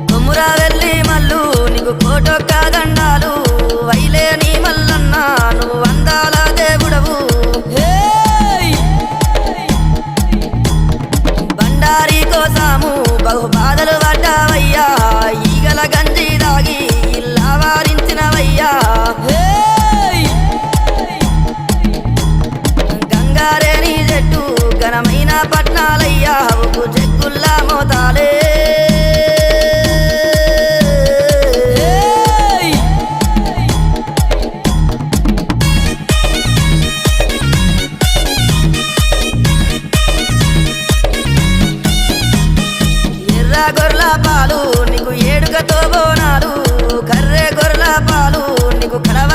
కొమ్మురా వెళ్ళి మల్లు నీకు కోటొక్క దండాలు వైలేని మల్లన్న నువ్వు అందాల దేవుడవు బండారి కోసాము బహు బాధలు పడ్డావయ్యా ఈగల గంజి దాగి ఇల్లా వారించినవయ్యా గంగారేని చెట్టు ఘనమైన పట్నాలయ్యా ఉప్పు చెక్కుల్లా మోతాలే గొర్రెల పాలు నీకు ఏడుకతో బోనాలు కర్రె గొర్రెల పాలు నీకు కడవ